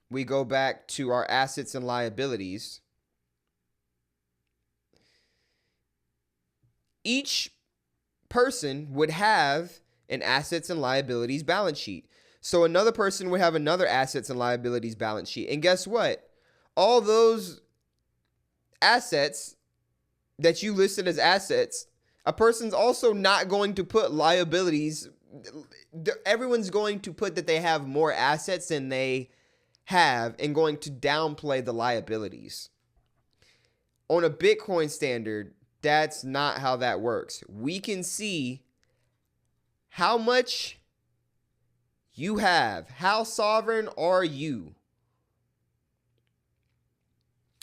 Speaker 1: we go back to our assets and liabilities. Each person would have an assets and liabilities balance sheet. So another person would have another assets and liabilities balance sheet. And guess what? All those assets that you listed as assets, a person's also not going to put liabilities. Everyone's going to put that they have more assets than they have and going to downplay the liabilities. On a Bitcoin standard, that's not how that works. We can see how much you have. How sovereign are you?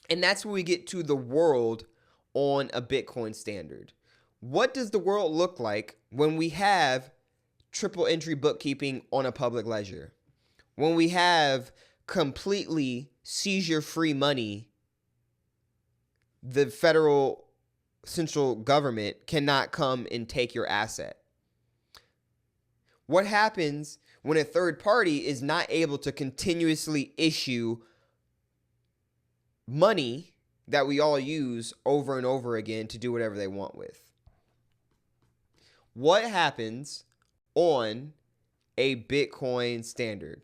Speaker 1: And that's when we get to the world on a Bitcoin standard. What does the world look like when we have triple entry bookkeeping on a public ledger? When we have completely seizure-free money, the federal central government cannot come and take your asset. What happens when a third party is not able to continuously issue money that we all use over and over again to do whatever they want with? What happens on a Bitcoin standard?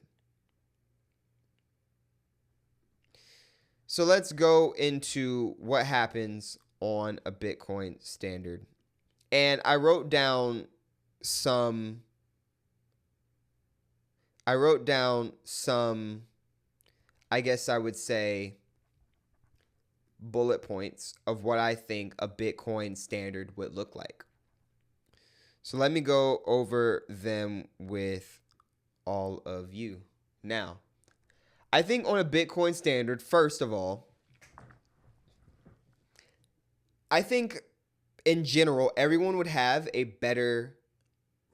Speaker 1: So let's go into what happens on a Bitcoin standard. And I wrote down some, I guess I would say, bullet points of what I think a Bitcoin standard would look like. So let me go over them with all of you. Now, I think on a Bitcoin standard, first of all, I think in general, everyone would have a better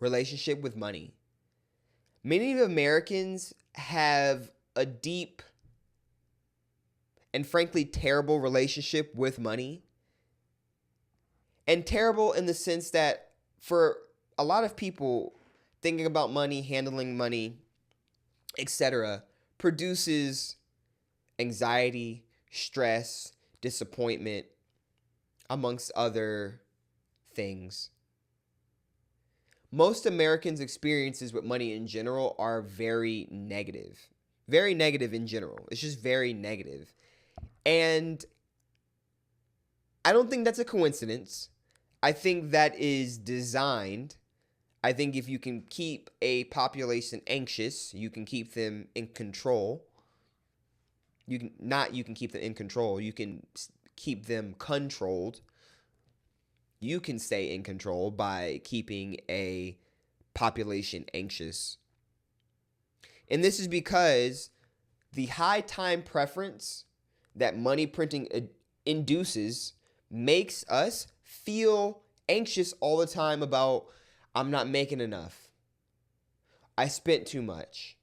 Speaker 1: relationship with money. Many Americans have a deep and frankly terrible relationship with money. And terrible in the sense that for a lot of people, thinking about money, handling money, etc., produces anxiety, stress, disappointment, amongst other things. Most Americans' experiences with money in general are very negative. Very negative in general. It's just very negative. And I don't think that's a coincidence. I think that is designed. I think if you can keep a population anxious, you can keep them in control. You can keep them in control. You can keep them controlled. You can stay in control by keeping a population anxious. And this is because the high time preference that money printing induces makes us feel anxious all the time about, I'm not making enough. I spent too much.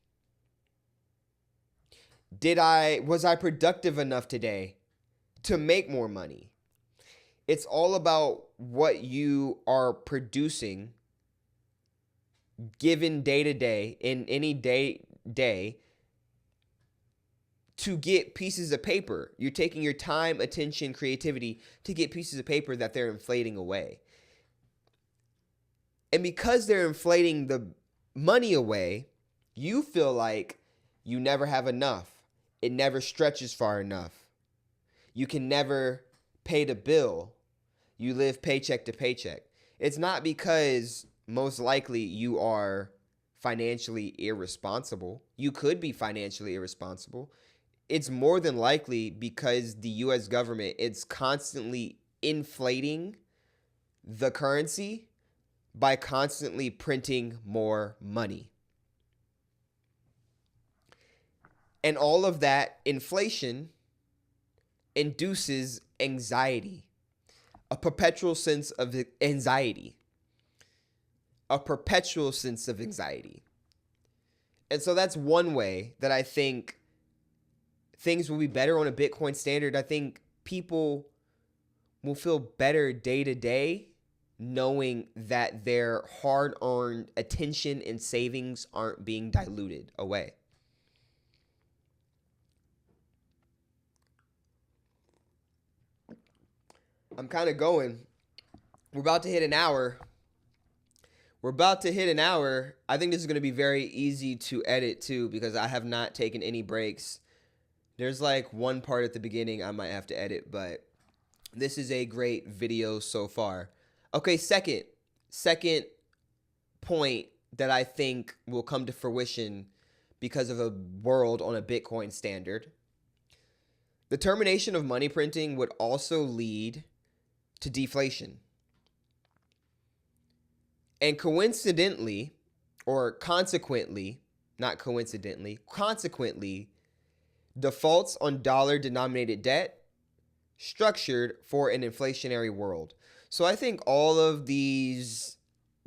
Speaker 1: Was I productive enough today to make more money? It's all about what you are producing given day to day in any day to get pieces of paper. You're taking your time, attention, creativity to get pieces of paper that they're inflating away. And because they're inflating the money away, you feel like you never have enough. It never stretches far enough. You can never pay the bill. You live paycheck to paycheck. It's not because most likely you are financially irresponsible. You could be financially irresponsible. It's more than likely because the US government is constantly inflating the currency by constantly printing more money. And all of that inflation induces anxiety, a perpetual sense of anxiety, a perpetual sense of anxiety. And so that's one way that I think things will be better on a Bitcoin standard. I think people will feel better day to day knowing that their hard-earned attention and savings aren't being diluted away. I'm kind of going. We're about to hit an hour. I think this is going to be very easy to edit too because I have not taken any breaks. There's like one part at the beginning I might have to edit, but this is a great video so far. Okay, second point that I think will come to fruition because of a world on a Bitcoin standard. The termination of money printing would also lead to deflation. And consequently, defaults on dollar-denominated debt structured for an inflationary world. So I think all of these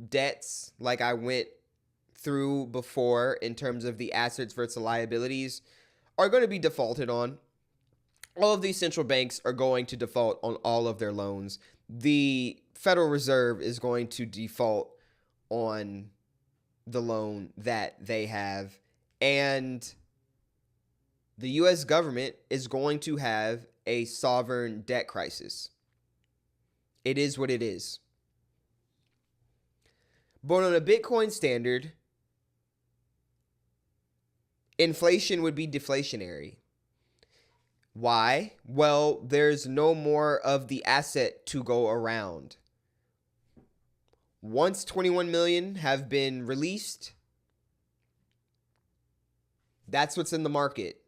Speaker 1: debts, like I went through before in terms of the assets versus liabilities, are going to be defaulted on. All of these central banks are going to default on all of their loans. The Federal Reserve is going to default on the loan that they have. And the U.S. government is going to have a sovereign debt crisis. It is what it is. But on a Bitcoin standard, inflation would be deflationary. Why? Well, there's no more of the asset to go around. Once 21 million have been released, that's what's in the market.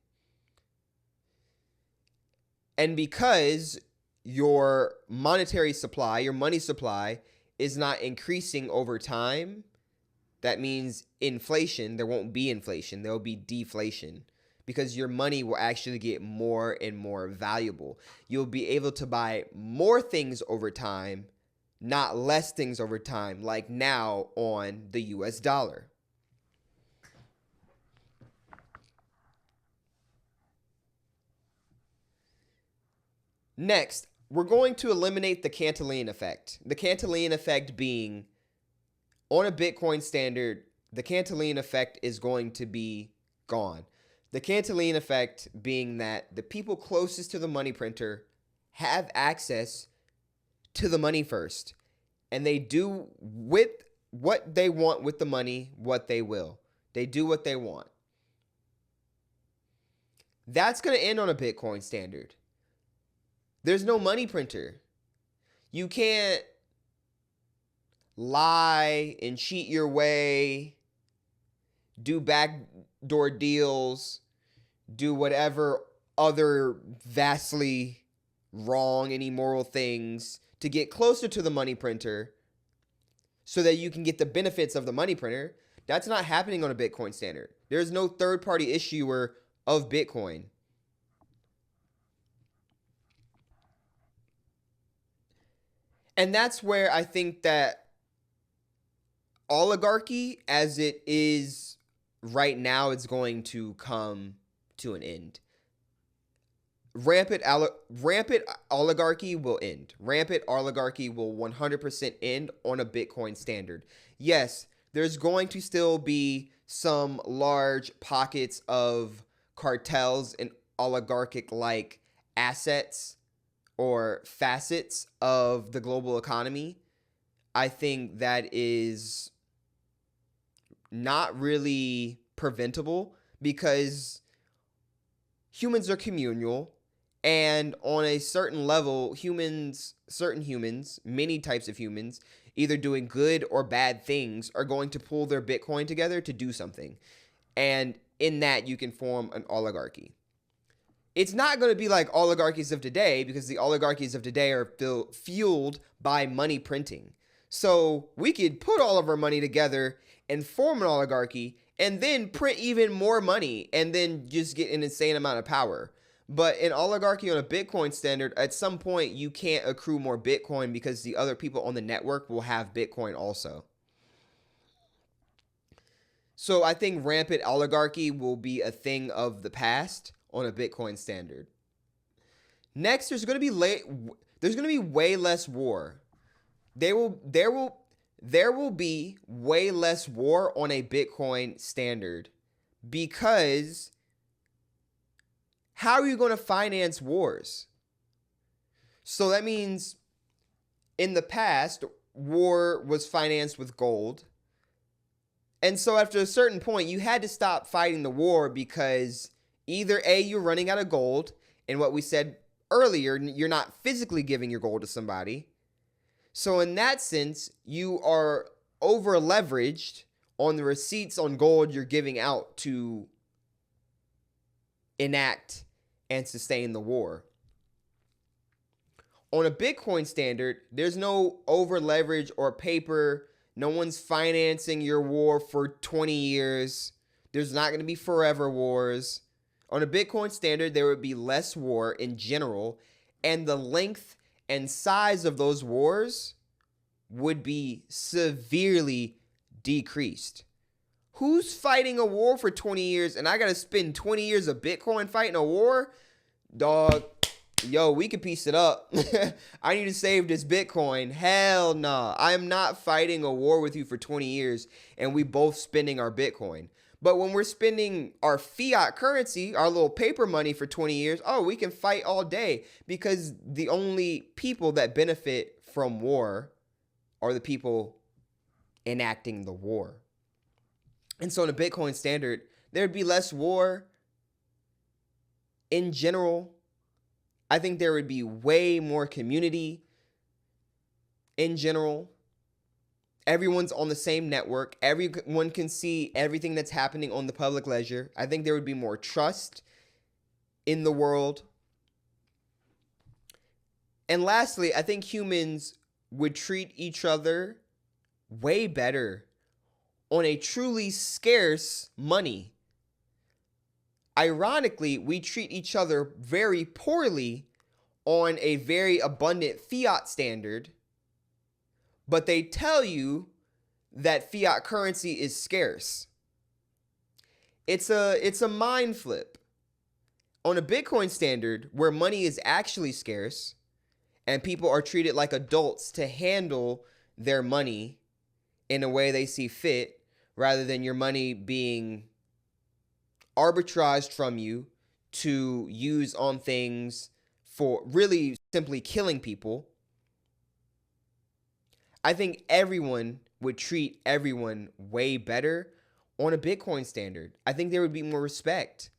Speaker 1: And because your monetary supply, your money supply, is not increasing over time, that means inflation, there won't be inflation, there will be deflation. Because your money will actually get more and more valuable. You'll be able to buy more things over time, not less things over time, like now on the US dollar. Next, we're going to eliminate the Cantillon effect. The Cantillon effect being, on a Bitcoin standard, the Cantillon effect is going to be gone. The Cantillon effect being that the people closest to the money printer have access to the money first, and they do with what they want with the money what they will. They do what they want. That's going to end on a Bitcoin standard. There's no money printer. You can't lie and cheat your way, do backdoor deals, do whatever other vastly wrong and immoral things to get closer to the money printer so that you can get the benefits of the money printer. That's not happening on a Bitcoin standard. There's no third-party issuer of Bitcoin. And that's where I think that oligarchy, as it is right now, is going to come to an end. Rampant oligarchy will end. Rampant oligarchy will 100% end on a Bitcoin standard. Yes, there's going to still be some large pockets of cartels and oligarchic-like assets or facets of the global economy. I think that is not really preventable because humans are communal, and on a certain level, certain humans, many types of humans, either doing good or bad things, are going to pull their Bitcoin together to do something. And in that, you can form an oligarchy. It's not going to be like oligarchies of today, because the oligarchies of today are fueled by money printing. So we could put all of our money together and form an oligarchy and then print even more money and then just get an insane amount of power. But an oligarchy on a Bitcoin standard, at some point you can't accrue more Bitcoin because the other people on the network will have Bitcoin also. So I think rampant oligarchy will be a thing of the past on a Bitcoin standard. Next, there's going to be way less war. There will be way less war on a Bitcoin standard, because how are you going to finance wars? So that means in the past, war was financed with gold. And so after a certain point, you had to stop fighting the war because either A, you're running out of gold, and what we said earlier, you're not physically giving your gold to somebody. So in that sense, you are over leveraged on the receipts on gold you're giving out to enact and sustain the war. On a Bitcoin standard, there's no over leverage or paper. No one's financing your war for 20 years. There's not going to be forever wars. On a Bitcoin standard, there would be less war in general, and the length and size of those wars would be severely decreased. Who's fighting a war for 20 years and I got to spend 20 years of Bitcoin fighting a war? Dog, yo, we could piece it up. I need to save this Bitcoin. Hell nah. I am not fighting a war with you for 20 years and we both spending our Bitcoin. But when we're spending our fiat currency, our little paper money for 20 years, oh, we can fight all day, because the only people that benefit from war are the people enacting the war. And so in a Bitcoin standard, there'd be less war in general. I think there would be way more community in general. Everyone's on the same network. Everyone can see everything that's happening on the public ledger. I think there would be more trust in the world. And lastly, I think humans would treat each other way better on a truly scarce money. Ironically, we treat each other very poorly on a very abundant fiat standard, but they tell you that fiat currency is scarce. It's a mind flip. On a Bitcoin standard, where money is actually scarce and people are treated like adults to handle their money in a way they see fit, rather than your money being arbitraged from you to use on things for really simply killing people, I think everyone would treat everyone way better on a Bitcoin standard. I think there would be more respect.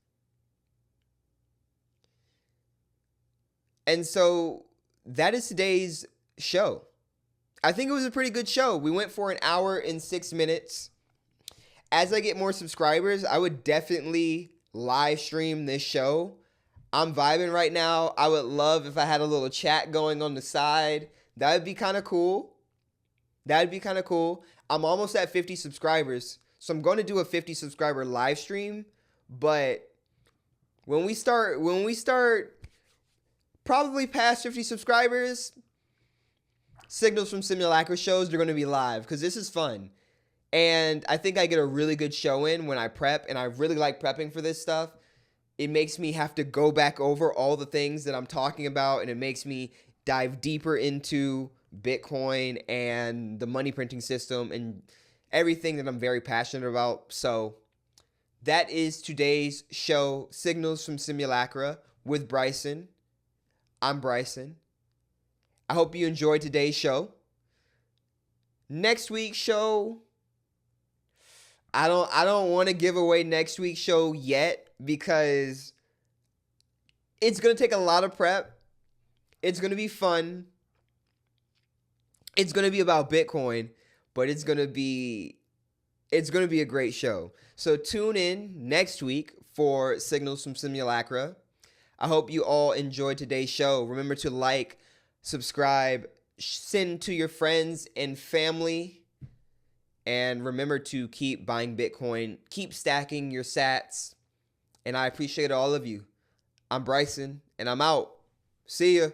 Speaker 1: And so that is today's show. I think it was a pretty good show. We went for an hour and 6 minutes. As I get more subscribers, I would definitely live stream this show. I'm vibing right now. I would love if I had a little chat going on the side. That would be kind of cool. I'm almost at 50 subscribers. So I'm going to do a 50 subscriber live stream. But when we start probably past 50 subscribers, Signals from Simulacra shows, they're going to be live because this is fun. And I think I get a really good show in when I prep, and I really like prepping for this stuff. It makes me have to go back over all the things that I'm talking about, and it makes me dive deeper into Bitcoin and the money printing system and everything that I'm very passionate about. So that is today's show, Signals from Simulacra with Bryceson. I'm Bryceson. I hope you enjoyed today's show. Next week's show, I don't want to give away next week's show yet because it's going to take a lot of prep. It's going to be fun. It's going to be about Bitcoin, but it's going to be a great show. So tune in next week for Signals from Simulacra. I hope you all enjoyed today's show. Remember to like, subscribe, send to your friends and family, and remember to keep buying Bitcoin, keep stacking your sats, and I appreciate all of you. I'm Bryceson, and I'm out. See ya.